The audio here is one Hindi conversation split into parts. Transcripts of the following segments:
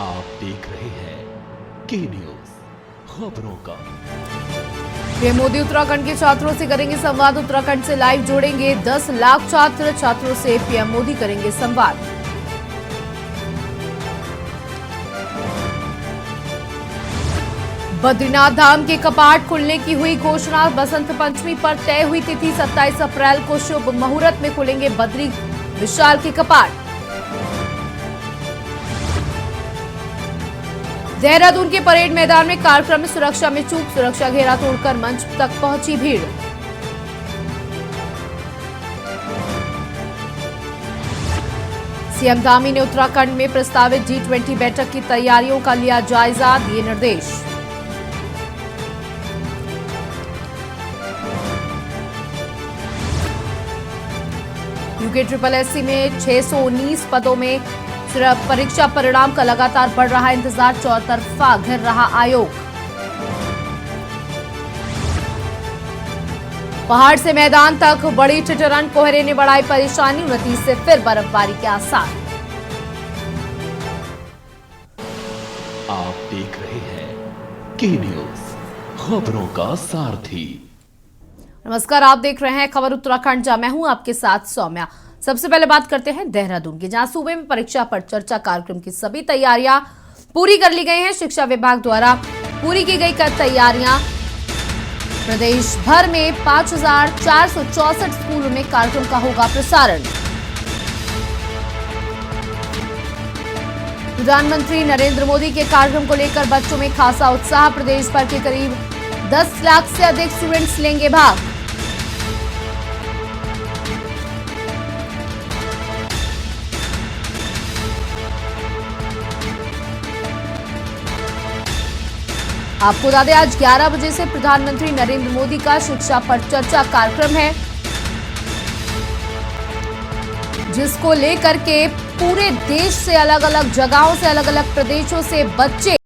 आप देख रहे हैं के न्यूज खबरों का। पीएम मोदी उत्तराखंड के छात्रों से करेंगे संवाद। उत्तराखंड से लाइव जोड़ेंगे 10 लाख छात्रों से पीएम मोदी करेंगे संवाद। बद्रीनाथ धाम के कपाट खुलने की हुई घोषणा। बसंत पंचमी पर तय हुई तिथि 27 अप्रैल को शुभ मुहूर्त में खुलेंगे बद्री विशाल के कपाट। देहरादून के परेड मैदान में कार्यक्रम में सुरक्षा में चूक। सुरक्षा घेरा तोड़कर मंच तक पहुंची भीड़। सीएम धामी ने उत्तराखंड में प्रस्तावित G20 बैठक की तैयारियों का लिया जायजा, दिए निर्देश। यूके SSSC में 619 पदों में परीक्षा परिणाम का लगातार बढ़ रहा इंतजार। चौतरफा घिर रहा आयोग। पहाड़ से मैदान तक बड़ी ठिठुरन, कोहरे ने बढ़ाई परेशानी। 29 से फिर बर्फबारी के आसार। आप देख रहे हैं के न्यूज खबरों का सारथी। नमस्कार, आप देख रहे हैं खबर उत्तराखंड, जहां मैं हूं आपके साथ सौम्या। सबसे पहले बात करते हैं देहरादून की, जहां सूबे में परीक्षा पर चर्चा कार्यक्रम की सभी तैयारियां पूरी कर ली गई हैं। शिक्षा विभाग द्वारा पूरी की गई तैयारियां। प्रदेश भर में 5464 स्कूलों में कार्यक्रम का होगा प्रसारण। प्रधानमंत्री नरेंद्र मोदी के कार्यक्रम को लेकर बच्चों में खासा उत्साह। प्रदेश भर के करीब 10 लाख से अधिक स्टूडेंट्स लेंगे भाग। आपको बता दें, आज 11 बजे से प्रधानमंत्री नरेंद्र मोदी का शिक्षा पर चर्चा कार्यक्रम है, जिसको लेकर के पूरे देश से अलग अलग जगहों से, अलग अलग प्रदेशों से बच्चे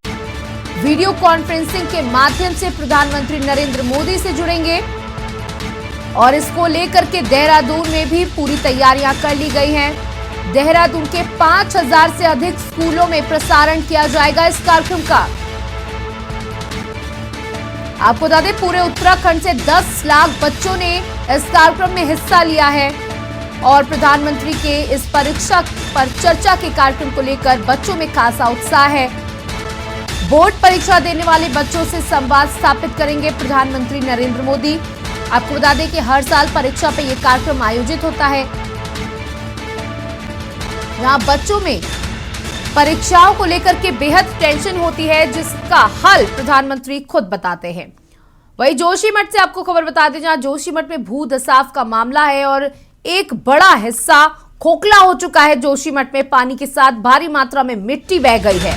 वीडियो कॉन्फ्रेंसिंग के माध्यम से प्रधानमंत्री नरेंद्र मोदी से जुड़ेंगे। और इसको लेकर के देहरादून में भी पूरी तैयारियां कर ली गई हैं। देहरादून के 5000 से अधिक स्कूलों में प्रसारण किया जाएगा इस कार्यक्रम का। आपको बता दें, पूरे उत्तराखंड से 10 लाख बच्चों ने इस कार्यक्रम में हिस्सा लिया है। और प्रधानमंत्री के इस परीक्षा पर चर्चा के कार्यक्रम को लेकर बच्चों में खासा उत्साह है। बोर्ड परीक्षा देने वाले बच्चों से संवाद स्थापित करेंगे प्रधानमंत्री नरेंद्र मोदी। आपको बता दें कि हर साल परीक्षा पे यह कार्यक्रम आयोजित होता है, जहां बच्चों में परीक्षाओं को लेकर के बेहद टेंशन होती है, जिसका हल प्रधानमंत्री खुद बताते हैं। वहीं जोशीमठ से आपको खबर बता दें, जहां जोशीमठ में भू धसाव का मामला है और एक बड़ा हिस्सा खोखला हो चुका है। जोशीमठ में पानी के साथ भारी मात्रा में मिट्टी बह गई है।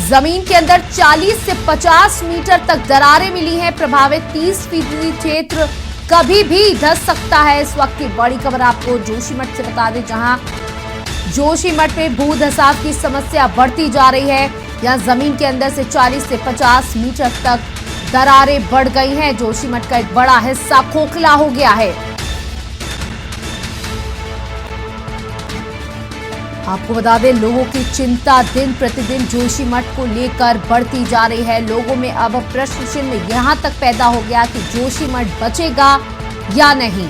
जमीन के अंदर 40 से 50 मीटर तक दरारें मिली हैं। प्रभावित 30% क्षेत्र कभी भी धंस सकता है। इस वक्त की बड़ी खबर आपको जोशीमठ से बता दें, जहां जोशीमठ में भू धसाव की समस्या बढ़ती जा रही है। यहां जमीन के अंदर से 40 से 50 मीटर तक दरारें बढ़ गई हैं। जोशीमठ का एक बड़ा हिस्सा खोखला हो गया है। आपको बता दें, लोगों की चिंता दिन प्रतिदिन जोशीमठ को लेकर बढ़ती जा रही है। लोगों में अब प्रश्न चिन्ह यहां तक पैदा हो गया कि जोशीमठ बचेगा या नहीं।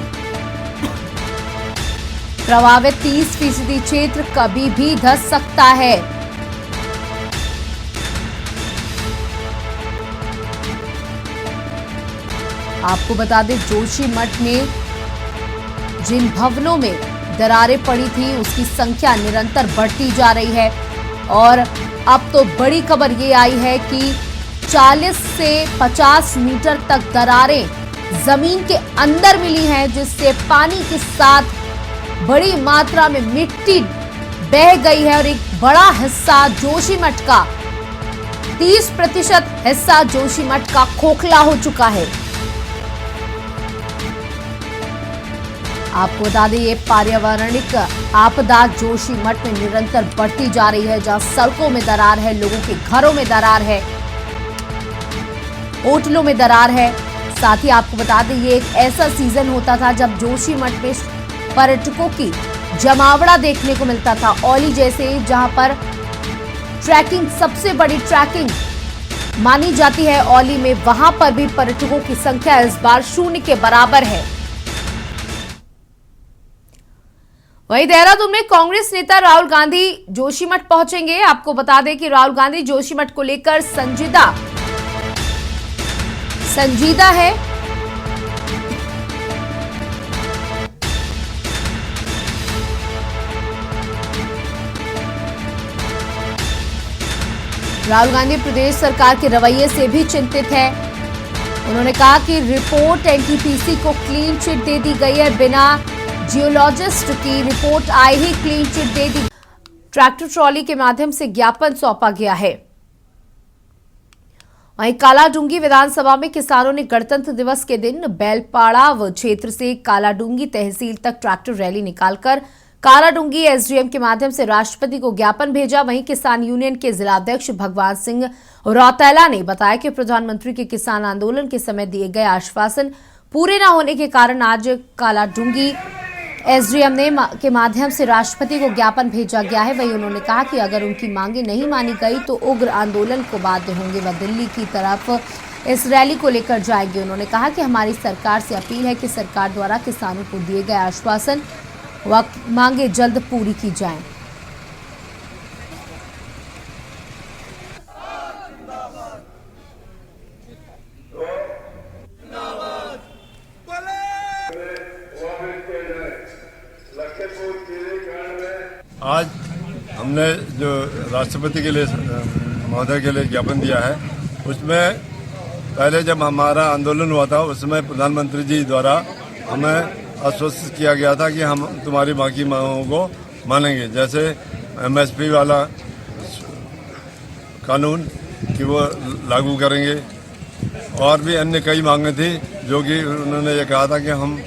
प्रभावित 30% क्षेत्र कभी भी धंस सकता है। आपको बता दें, जोशीमठ में जिन भवनों में दरारें पड़ी थी, उसकी संख्या निरंतर बढ़ती जा रही है। और अब तो बड़ी खबर ये आई है कि 40 से 50 मीटर तक दरारें जमीन के अंदर मिली हैं, जिससे पानी के साथ बड़ी मात्रा में मिट्टी बह गई है। और एक बड़ा हिस्सा जोशीमठ का 30% हिस्सा जोशीमठ का खोखला हो चुका है। आपको बता दें, ये पर्यावरणिक आपदा जोशीमठ में निरंतर बढ़ती जा रही है, जहां सड़कों में दरार है, लोगों के घरों में दरार है, होटलों में दरार है। साथ ही आपको बता दें, ये एक ऐसा सीजन होता था जब जोशीमठ में पर्यटकों की जमावड़ा देखने को मिलता था। औली जैसे जहां पर ट्रैकिंग सबसे बड़ी ट्रैकिंग मानी जाती है औली में, वहां पर भी पर्यटकों की संख्या इस बार 0 के बराबर है। वहीं देहरादून में कांग्रेस नेता राहुल गांधी जोशीमठ पहुंचेंगे। आपको बता दें कि राहुल गांधी जोशीमठ को लेकर संजीदा है। राहुल गांधी प्रदेश सरकार के रवैये से भी चिंतित है। उन्होंने कहा कि रिपोर्ट एनटीपीसी को क्लीन चिट दे दी गई है, बिना जियोलॉजिस्ट की रिपोर्ट आए ही क्लीन चिट दे दी। ट्रैक्टर ट्रॉली के माध्यम से ज्ञापन सौंपा गया है। वहीं कालाडूंगी विधानसभा में किसानों ने गणतंत्र दिवस के दिन बैलपाड़ाव क्षेत्र से कालाडूंगी तहसील तक ट्रैक्टर रैली निकालकर कालाडूंगी एसडीएम के माध्यम से राष्ट्रपति को ज्ञापन भेजा। वहीं किसान यूनियन के जिलाध्यक्ष भगवान सिंह रौतेला ने बताया कि प्रधानमंत्री के किसान आंदोलन के समय दिए गए आश्वासन पूरे न होने के कारण आज कालाडूंगी एसडीएम के माध्यम से राष्ट्रपति को ज्ञापन भेजा गया है। वहीं उन्होंने कहा कि अगर उनकी मांगे नहीं मानी गई तो उग्र आंदोलन को बाध्य होंगे व दिल्ली की तरफ इस रैली को लेकर जाएंगे। उन्होंने कहा कि हमारी सरकार से अपील है कि सरकार द्वारा किसानों को दिए गए आश्वासन व मांगे जल्द पूरी की जाएं। आज हमने जो राष्ट्रपति के लिए महोदय के लिए ज्ञापन दिया है, उसमें पहले जब हमारा आंदोलन हुआ था उसमें प्रधानमंत्री जी द्वारा हमें आश्वस्त किया गया था कि हम तुम्हारी बाकी मांगों को मानेंगे, जैसे एमएसपी वाला कानून कि वो लागू करेंगे, और भी अन्य कई मांगें थी जो कि उन्होंने ये कहा था कि हम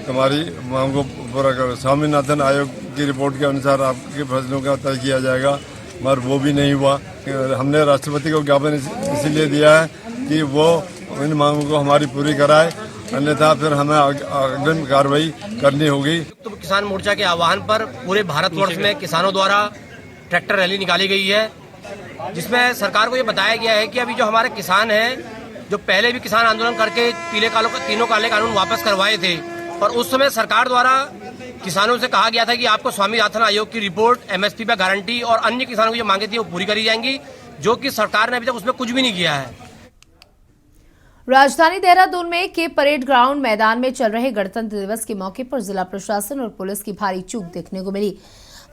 तुम्हारी मांगों को पूरा करें। स्वामीनाथन आयोग की रिपोर्ट के अनुसार आपके फैसलों का तय किया जाएगा, मगर वो भी नहीं हुआ। हमने राष्ट्रपति को ज्ञापन इसीलिए दिया है कि वो इन मांगों को हमारी पूरी कराए, अन्यथा फिर हमें अग्रिम कार्रवाई करनी होगी। तो किसान मोर्चा के आह्वान पर पूरे भारतवर्ष में किसानों द्वारा ट्रैक्टर रैली निकाली गई है, जिसमें सरकार को ये बताया गया है कि अभी जो हमारे किसान हैं, जो पहले भी किसान आंदोलन करके तीनों काले कानून वापस करवाए थे, और उस समय सरकार द्वारा किसानों से कहा गया था कि आपको स्वामीनाथन आयोग की रिपोर्ट, एमएसपी पर गारंटी और अन्य किसानों की जो मांगे थी वो पूरी करी जाएंगी, जो कि सरकार ने अभी तक उसमें कुछ भी नहीं किया है। राजधानी देहरादून में के परेड ग्राउंड मैदान में चल रहे गणतंत्र दिवस के मौके पर जिला प्रशासन और पुलिस की भारी चूक देखने को मिली।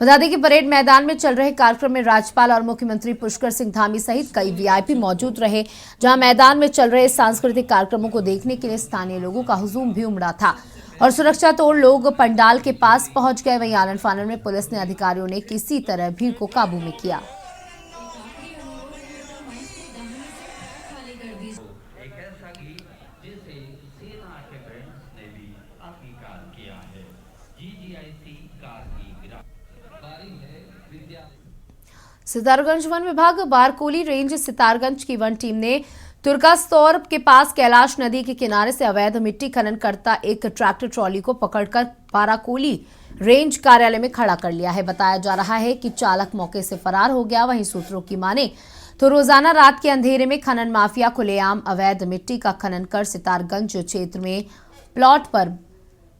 बता दें कि परेड मैदान में चल रहे कार्यक्रम में राज्यपाल और मुख्यमंत्री पुष्कर सिंह धामी सहित कई वीआईपी मौजूद रहे, जहां मैदान में चल रहे सांस्कृतिक कार्यक्रमों को देखने के लिए स्थानीय लोगों का हुजूम भी उमड़ा था और सुरक्षा तोड़ लोग पंडाल के पास पहुंच गए। वहीं आनन फानन में पुलिस ने अधिकारियों ने किसी तरह भीड़ को काबू में किया। सितारगंज वन विभाग बारकोली रेंज सितारगंज की वन टीम ने तुर्कास्तौर के पास कैलाश नदी के किनारे से अवैध मिट्टी खनन करता एक ट्रैक्टर ट्रॉली को पकड़कर बाराकोली रेंज कार्यालय में खड़ा कर लिया है। बताया जा रहा है कि चालक मौके से फरार हो गया। वहीं सूत्रों की माने तो रोजाना रात के अंधेरे में खनन माफिया खुलेआम अवैध मिट्टी का खनन कर सितारगंज क्षेत्र में प्लॉट पर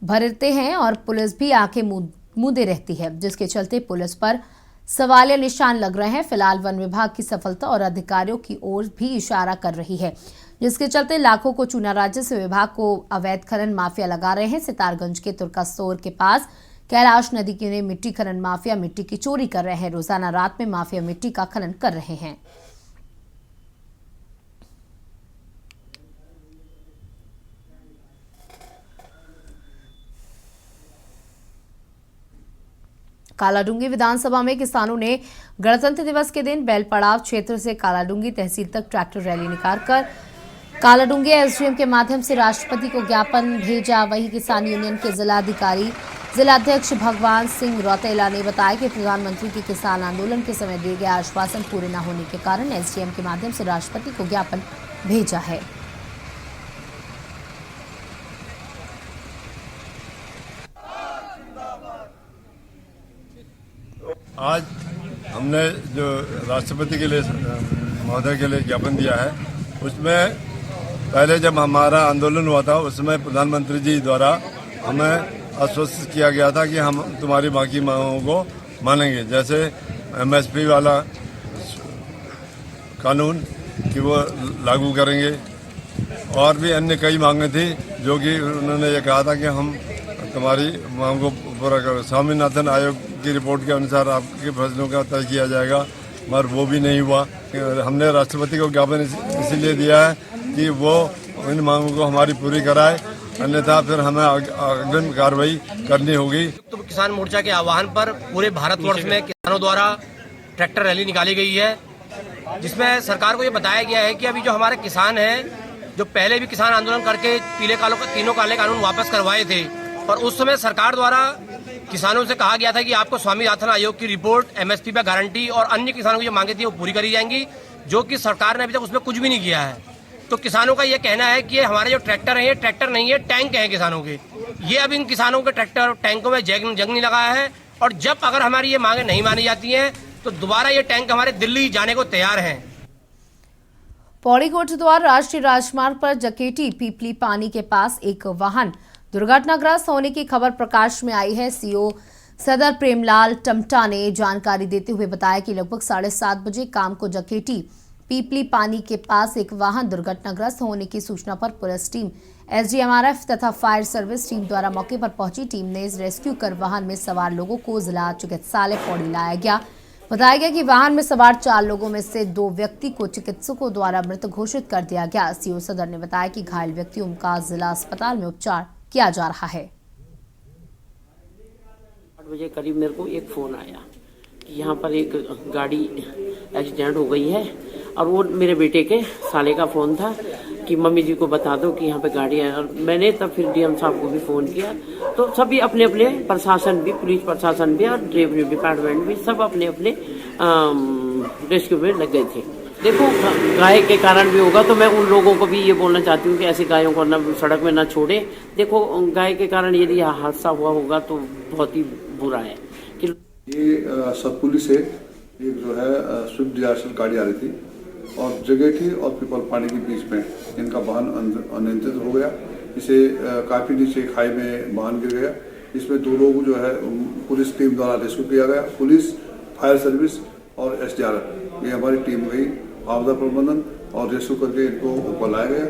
भरते हैं और पुलिस भी आंखें मूंदे रहती है, जिसके चलते पुलिस पर सवालिया निशान लग रहे हैं। फिलहाल वन विभाग की सफलता और अधिकारियों की ओर भी इशारा कर रही है, जिसके चलते लाखों को चुना राज्य विभाग को अवैध खनन माफिया लगा रहे हैं। सितारगंज के तुर्कास्तौर के पास कैलाश नदी के मिट्टी खनन माफिया मिट्टी की चोरी कर रहे हैं। रोजाना रात में माफिया मिट्टी का खनन कर रहे हैं। कालाडूंगी विधानसभा में किसानों ने गणतंत्र दिवस के दिन बैलपड़ाव क्षेत्र से कालाडूंगी तहसील तक ट्रैक्टर रैली निकालकर कालाडूंगी एसडीएम के माध्यम से राष्ट्रपति को ज्ञापन भेजा। वहीं किसान यूनियन के जिलाध्यक्ष भगवान सिंह रौतेला ने बताया कि प्रधानमंत्री के किसान आंदोलन के समय दिए गए आश्वासन पूरे न होने के कारण एसडीएम के माध्यम से राष्ट्रपति को ज्ञापन भेजा है। आज हमने जो राष्ट्रपति के लिए महोदय के लिए ज्ञापन दिया है, उसमें पहले जब हमारा आंदोलन हुआ था उसमें प्रधानमंत्री जी द्वारा हमें आश्वस्त किया गया था कि हम तुम्हारी बाकी मांगों को मानेंगे, जैसे एमएसपी वाला कानून कि वो लागू करेंगे, और भी अन्य कई मांगें थी जो कि उन्होंने ये कहा था कि हम तुम्हारी मांगों को पूरा करो। स्वामीनाथन आयोग की रिपोर्ट के अनुसार आपके फैसलों का तय किया जाएगा, मगर वो भी नहीं हुआ। हमने राष्ट्रपति को ज्ञापन इसीलिए दिया है कि वो इन मांगों को हमारी पूरी कराए, अन्यथा फिर हमें अग्रिम कार्रवाई करनी होगी। तो किसान मोर्चा के आह्वान पर पूरे भारतवर्ष में किसानों द्वारा ट्रैक्टर रैली निकाली गई है, जिसमें सरकार को ये बताया गया है कि अभी जो हमारे किसान हैं, जो पहले भी किसान आंदोलन करके तीनों काले कानून वापस करवाए थे, और उस समय सरकार द्वारा किसानों से कहा गया था कि आपको स्वामीनाथन आयोग की रिपोर्ट, एमएसपी पे गारंटी और अन्य किसानों की जो मांगे थी वो पूरी करी जाएंगी, जो कि सरकार ने अभी तक उसमें कुछ भी नहीं किया है। तो किसानों का ये कहना है कि हमारे जो ट्रैक्टर हैं, ये ट्रैक्टर नहीं है, टैंक हैं किसानों के। ये अब इन किसानों के ट्रैक्टर टैंकों में जंग नहीं लगाया है, और जब अगर हमारी ये मांगे नहीं मानी जाती हैं तो दोबारा ये टैंक हमारे दिल्ली जाने को तैयार हैं। पौड़ी कोटद्वार राष्ट्रीय राजमार्ग पर जकेटी पीपली पानी के पास एक वाहन दुर्घटनाग्रस्त होने की खबर प्रकाश में आई है। सीओ सदर प्रेमलाल टमटा ने जानकारी देते हुए बताया कि लगभग 7:30 बजे काम को जकेटी पीपली पानी के पास एक वाहन दुर्घटनाग्रस्त होने की सूचना पर पुलिस टीम, एसडीएमआरएफ तथा फायर सर्विस टीम द्वारा मौके पर पहुंची। टीम ने रेस्क्यू कर वाहन में सवार लोगों को जिला चिकित्सालय पौड़ी लाया गया। बताया गया कि वाहन में सवार 4 लोगों में से 2 व्यक्ति को चिकित्सकों द्वारा मृत घोषित कर दिया गया। सीओ सदर ने बताया कि घायल व्यक्तियों का जिला अस्पताल में उपचार किया जा रहा है। 8 बजे करीब मेरे को एक फोन आया कि यहाँ पर एक गाड़ी एक्सीडेंट हो गई है, और वो मेरे बेटे के साले का फोन था कि मम्मी जी को बता दो कि यहाँ पे गाड़ी है। और मैंने तब फिर डीएम साहब को भी फोन किया, तो सभी अपने अपने प्रशासन भी, पुलिस प्रशासन भी और रेवेन्यू डिपार्टमेंट भी सब अपने अपने रेस्क्यू में लग गए थे। देखो, गाय के कारण भी होगा, तो मैं उन लोगों को भी ये बोलना चाहती हूँ कि ऐसी गायों को न सड़क में न छोड़े। देखो, गाय के कारण यदि हादसा हुआ होगा तो बहुत ही बुरा है। कि ये सतपुली से एक जो है स्विफ्ट डिजायर गाड़ी आ रही थी, और जगेठी और पीपल पानी के बीच में इनका वाहन अनियंत्रित हो गया। इसे काफी नीचे खाई में वाहन गिर गया। इसमें 2 लोग जो है पुलिस टीम द्वारा रेस्क्यू किया गया। पुलिस, फायर सर्विस और एसडीआरएफ, ये हमारी टीम गई, आपदा प्रबंधन, और रेस्क्यू करके इनको ऊपर लाया गया।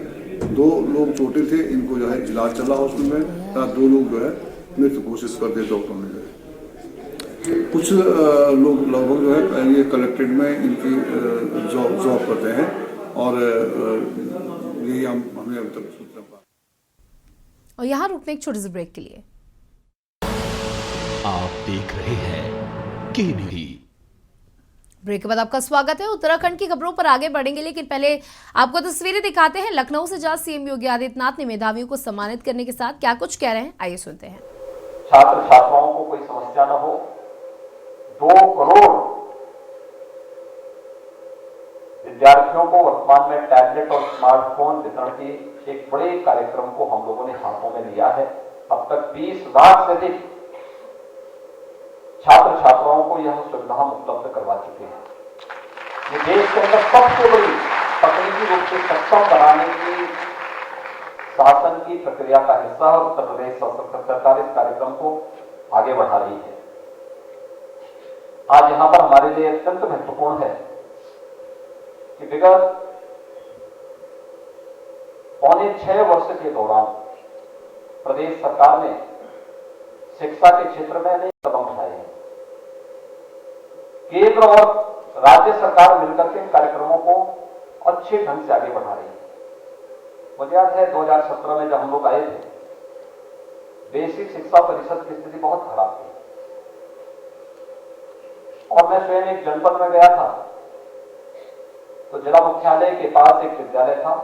2 लोग चोटिल थे, इनको जो है इलाज चल रहा हॉस्पिटल में। 2 लोग जो है मृत घोषित कर दिए डॉक्टरों ने। कुछ लोग लगभग जो है ये कलेक्ट्रेट में इनकी जॉब करते हैं, और यही हमें अभी तक सूचना। और यहाँ रुकने एक छोटे से ब्रेक के लिए। आप देख रहे हैं केडी। ब्रेक के बाद आपका स्वागत है। उत्तराखंड की खबरों पर आगे बढ़ेंगे, लेकिन पहले आपको तस्वीरें दिखाते हैं। लखनऊ से जहां सीएम योगी आदित्यनाथ ने मेधावियों को सम्मानित करने के साथ क्या कुछ कह रहे हैं, आइए सुनते हैं। छात्र छात्राओं को कोई समस्या न हो, 2 करोड़ विद्यार्थियों को वर्तमान में टैबलेट और स्मार्टफोन वितरण के एक बड़े कार्यक्रम को हम लोगों ने हाथों में लिया है। अब तक 20 लाख से अधिक छात्र छात्राओं को यह सुविधा उपलब्ध करवा चुके हैं। ये देश के अंदर सबसे बड़ी तकनीकी रूप से सक्षम बनाने की शासन की प्रक्रिया का हिस्सा है। उत्तर प्रदेश सरकार इस कार्यक्रम को आगे बढ़ा रही है। आज यहां पर हमारे लिए अत्यंत महत्वपूर्ण है कि विगत 5.25 वर्ष के दौरान प्रदेश सरकार ने शिक्षा के क्षेत्र में अनेक कदम उठाए हैं। केंद्र और राज्य सरकार मिलकर के कार्यक्रमों को अच्छे ढंग से आगे बढ़ा रही है। मुझे याद है 2017 में जब हम लोग आए थे, बेसिक शिक्षा परिषद की स्थिति बहुत खराब थी, और मैं स्वयं एक जनपद में गया था, तो जिला मुख्यालय के पास एक विद्यालय था।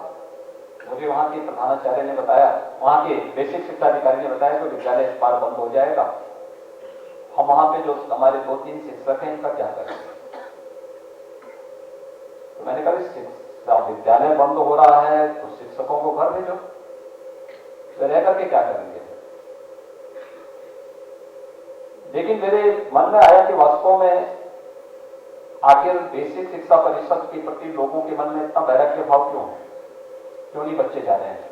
मुझे वहां के प्रधानाचार्य ने बताया, वहां के बेसिक शिक्षा अधिकारी ने बताया कि विद्यालय इस बार बंद हो जाएगा, हम वहां पे जो हमारे 2-3 शिक्षक हैं इनका क्या करें। तो मैंने कहा विद्यालय बंद हो रहा है तो शिक्षकों को घर भेजो, तो रह करके क्या करेंगे। लेकिन मेरे मन में आया कि वास्तव में आखिर बेसिक शिक्षा परिषद के प्रति लोगों के मन में इतना वैराग्य भाव क्यों है, क्यों नहीं बच्चे जा रहे हैं?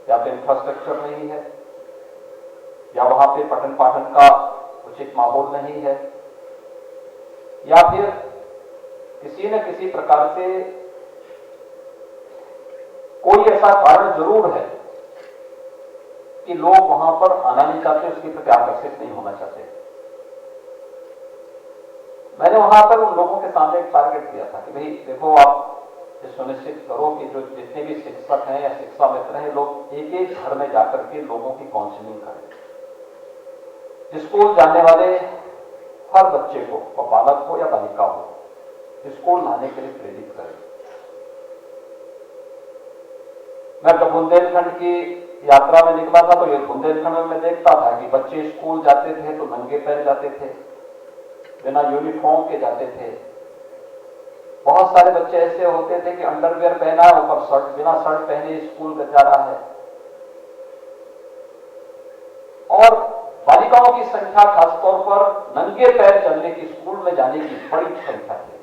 या तो इंफ्रास्ट्रक्चर नहीं है, या वहां पे पठन पाठन का उचित माहौल नहीं है, या फिर किसी न किसी प्रकार से कोई ऐसा कारण जरूर है कि लोग वहां पर आना नहीं चाहते, उसके प्रति आकर्षित नहीं होना चाहते। मैंने वहां पर उन लोगों के सामने एक टारगेट दिया था कि भाई देखो, आप ये सुनिश्चित करो कि जो जितने भी शिक्षक हैं या शिक्षा मित्र हैं, लोग एक एक घर में जाकर के लोगों की काउंसलिंग करें। स्कूल जाने वाले हर बच्चे को, और बालक हो या बालिका हो, स्कूल लाने के लिए प्रेरित करें। मैं जब बुंदेलखंड की यात्रा में निकला था तो ये बुंदेलखंड में मैं देखता था कि बच्चे स्कूल जाते थे तो नंगे पैर जाते थे, बिना यूनिफॉर्म के जाते थे। बहुत सारे बच्चे ऐसे होते थे कि अंडरवियर पहना है, ऊपर शर्ट, बिना शर्ट पहने स्कूल जा रहा है। और बालिकाओं की संख्या खासतौर पर नंगे पैर चलने की, स्कूल में जाने की बड़ी संख्या थी।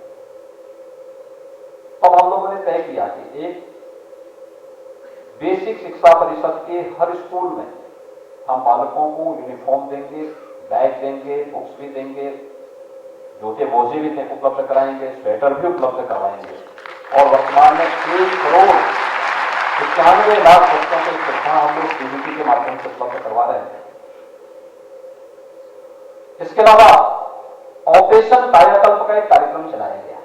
तब हम लोगों ने तय किया कि एक बेसिक शिक्षा परिषद के हर स्कूल में हम बालकों को यूनिफॉर्म देंगे, बैग देंगे, बुक्स भी देंगे, जूते मोजे भी उपलब्ध कराएंगे, स्वेटर भी उपलब्ध करवाएंगे। और वर्तमान में 1 करोड़ 95 लाख बच्चों को सुविधा हम लोग डीबीटी के माध्यम से उपलब्ध करवा रहे हैं। इसके अलावा ऑपरेशन कायाकल्प का एक कार्यक्रम चलाया गया।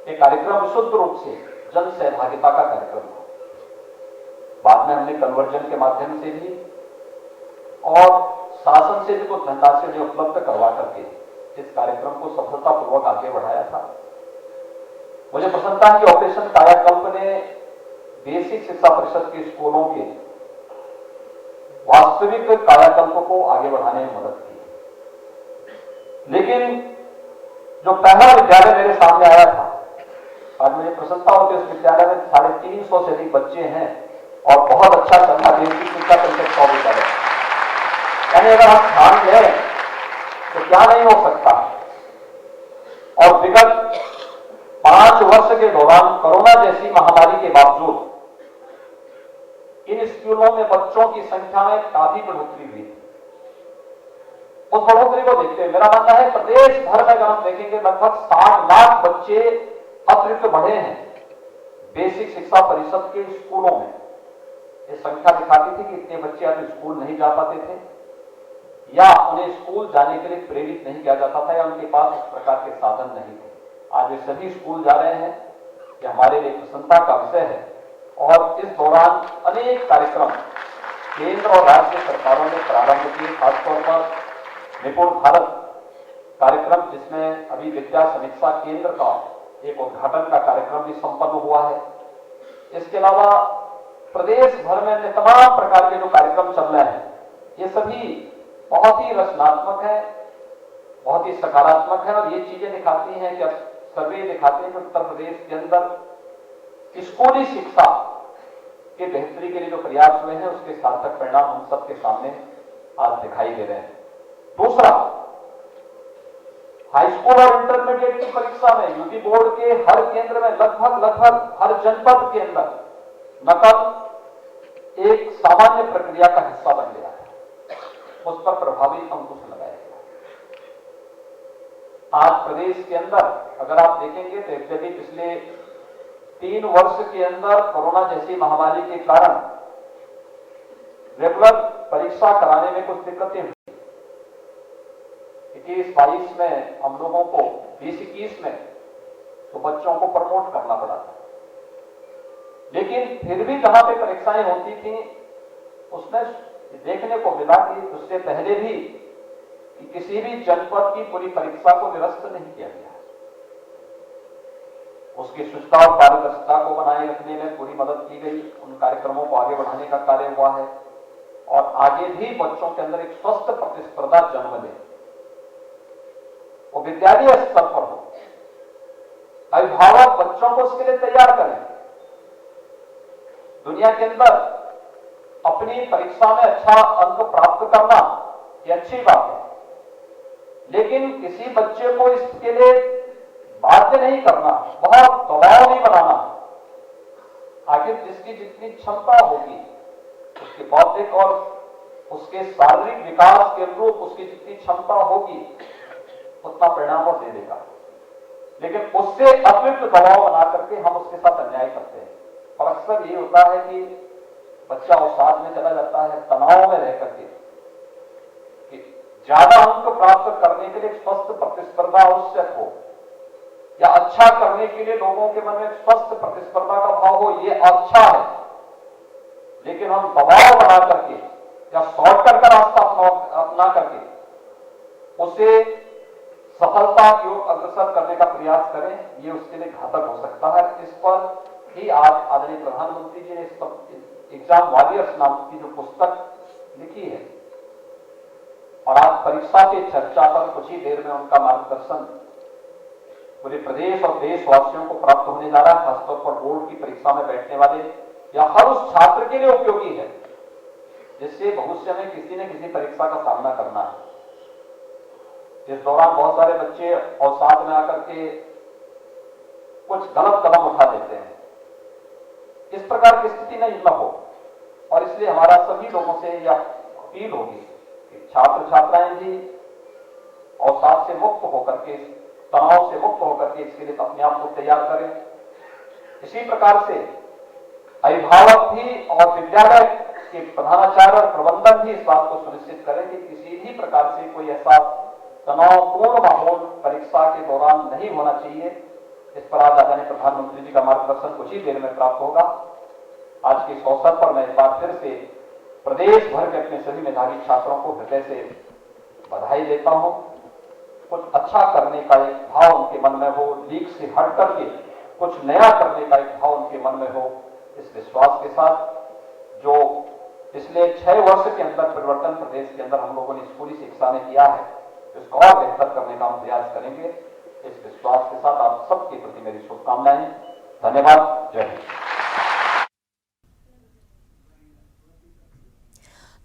ये कार्यक्रम विशुद्ध रूप से जन सहभागिता का कार्यक्रम था। बाद में हमने कन्वर्जन के माध्यम से भी और शासन से भी कुछ धनराशि उपलब्ध करवा करके इस कार्यक्रम को सफलतापूर्वक आगे बढ़ाया था। मुझे प्रसन्नता है कि ऑपरेशन कायाकल्प ने बेसिक शिक्षा परिषद के स्कूलों के वास्तविक कायाकल्प को आगे बढ़ाने में मदद की। लेकिन जो पहला विद्यालय मेरे सामने आया था, आज मुझे प्रसन्नता होती है, उस विद्यालय में 350 से अधिक बच्चे हैं और बहुत अच्छा चल रहा बेसिक शिक्षा परिषद का विद्यालय। यानी अगर हम ध्यान दें तो क्या नहीं हो सकता। और विगत 5 वर्ष के दौरान कोरोना जैसी महामारी के बावजूद इन स्कूलों में बच्चों की संख्या में काफी बढ़ोतरी हुई। उस बढ़ोतरी को देखते हुए मेरा मानना है प्रदेश भर में अगर हम देखेंगे लगभग 60 लाख बच्चे अतिरिक्त बढ़े हैं बेसिक शिक्षा परिषद के स्कूलों में। ये संख्या दिखाती थी कि इतने बच्चे अब स्कूल नहीं जा पाते थे, या उन्हें स्कूल जाने के लिए प्रेरित नहीं किया जाता था, या उनके पास इस प्रकार के साधन नहीं थे। आज वे सभी स्कूल जा रहे हैं, ये हमारे लिए प्रसन्नता का विषय है। और इस दौरान अनेक कार्यक्रम केंद्र और राज्य सरकारों ने प्रारंभ किए, खासतौर पर निपुण भारत कार्यक्रम, जिसमें अभी विद्या समीक्षा केंद्र का एक उद्घाटन का कार्यक्रम भी संपन्न हुआ है। इसके अलावा प्रदेश भर में अन्य तमाम प्रकार के जो कार्यक्रम चल रहे हैं, ये सभी बहुत ही रचनात्मक है, बहुत ही सकारात्मक है। और ये चीजें दिखाती हैं कि अब सर्वे दिखाते हैं कि उत्तर प्रदेश के अंदर स्कूली शिक्षा के बेहतरी के लिए जो प्रयास हुए हैं उसके सार्थक परिणाम हम सबके सामने आज दिखाई दे रहे हैं। दूसरा, हाई स्कूल और इंटरमीडिएट की परीक्षा में यूपी बोर्ड के हर केंद्र में लगभग हर जनपद के अंदर नकल एक सामान्य प्रक्रिया का हिस्सा बन गया है। उस पर प्रभावी अंकुश लगाया गया। आज प्रदेश के अंदर अगर आप देखेंगे तो यद्यपि पिछले 3 वर्ष के अंदर कोरोना जैसी महामारी के कारण रेगुलर परीक्षा कराने में कुछ दिक्कतें हुई। 21-22 में हम लोगों को 20-21 में तो बच्चों को प्रमोट करना पड़ा था, लेकिन फिर भी जहां पे परीक्षाएं होती थी उसमें देखने को मिला कि उससे पहले भी कि किसी भी जनपद की पूरी परीक्षा को निरस्त नहीं किया गया। उसकी शुचिता और पारदर्शिता को बनाए रखने में पूरी मदद की गई, उन कार्यक्रमों को आगे बढ़ाने का कार्य हुआ है और आगे भी बच्चों के अंदर एक स्वस्थ प्रतिस्पर्धा जन्म ले, वो विद्यालय स्तर पर हो। अभिभावक बच्चों को उसके लिए तैयार करें। दुनिया के अंदर अपनी परीक्षा में अच्छा अंक प्राप्त करना ये अच्छी बात है, लेकिन किसी बच्चे को इसके लिए बाध्य नहीं करना, बहुत दबाव नहीं बनाना। आखिर जिसकी जितनी क्षमता होगी, उसके बौद्धिक और उसके शारीरिक विकास के अनुरूप उसकी जितनी क्षमता होगी उतना परिणाम वो दे देगा। लेकिन उससे अतिरिक्त दबाव बना करके हम उसके साथ अन्याय करते हैं। और अक्सर ये होता है कि बच्चा अवसाद में चला जाता है, तनाव में रह करके कि ज्यादा अंक प्राप्त करने के लिए स्वस्थ प्रतिस्पर्धा आवश्यक हो, या अच्छा करने के लिए लोगों के मन में स्वस्थ प्रतिस्पर्धा का भाव हो, ये अच्छा है। लेकिन हम दबाव बना करके या शॉर्टकट का रास्ता अपना करके उसे सफलता की ओर अग्रसर करने का प्रयास करें, ये उसके लिए घातक हो सकता है। इस पर ही आज आदरणीय प्रधानमंत्री जी ने इस पर एग्जाम वॉरियर्स नाम की जो पुस्तक लिखी है, और आज परीक्षा पे चर्चा पर कुछ ही देर में उनका मार्गदर्शन पूरे प्रदेश और देशवासियों को प्राप्त होने जा रहा है। खासतौर पर बोर्ड की परीक्षा में बैठने वाले या हर उस छात्र के लिए उपयोगी है जिससे भविष्य में किसी न किसी परीक्षा का सामना करना है। इस दौरान बहुत सारे बच्चे अवसाद में आकर के कुछ गलत कदम उठा देते हैं। इस प्रकार की स्थिति नहीं न हो, और इसलिए हमारा सभी लोगों से यह अपील होगी कि छात्र छात्राएं भी अवसाद से मुक्त होकर के, तनाव से मुक्त होकर के इसके लिए अपने आप को तैयार करें। इसी प्रकार से अभिभावक भी और विद्यालय के प्रधानाचार्य और प्रबंधन भी इस बात को सुनिश्चित करें कि किसी भी प्रकार से कोई ऐसा तनावपूर्ण माहौल परीक्षा के दौरान नहीं होना चाहिए। इस पर आज आदरणीय प्रधानमंत्री जी का मार्गदर्शन कुछ ही देर में प्राप्त होगा। आज के इस अवसर पर मैं एक बार फिर से प्रदेश भर के अपने सभी मेधावी छात्रों को हृदय से बधाई देता हूं। कुछ अच्छा करने का एक भाव उनके मन में हो, लीक से हट करके कुछ नया करने का एक भाव उनके मन में हो, इस विश्वास के साथ जो पिछले 6 वर्ष के अंदर परिवर्तन प्रदेश के अंदर हम लोगों ने स्कूली शिक्षा में किया है, इसको और बेहतर करने का हम प्रयास करेंगे। इस विश्वास के साथ आप सबके प्रति मेरी शुभकामनाएं। धन्यवाद। जय हिंद।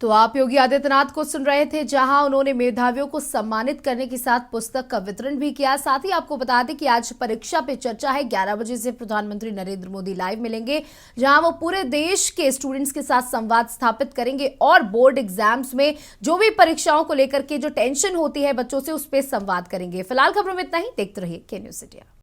तो आप योगी आदित्यनाथ को सुन रहे थे, जहां उन्होंने मेधावियों को सम्मानित करने के साथ पुस्तक का वितरण भी किया। साथ ही आपको बता दें कि आज परीक्षा पे चर्चा है। 11 बजे से प्रधानमंत्री नरेंद्र मोदी लाइव मिलेंगे, जहां वो पूरे देश के स्टूडेंट्स के साथ संवाद स्थापित करेंगे और बोर्ड एग्जाम्स में जो भी परीक्षाओं को लेकर के जो टेंशन होती है बच्चों से, उस पर संवाद करेंगे। फिलहाल खबरों में इतना ही। देखते रहिए के न्यूज़ इंडिया।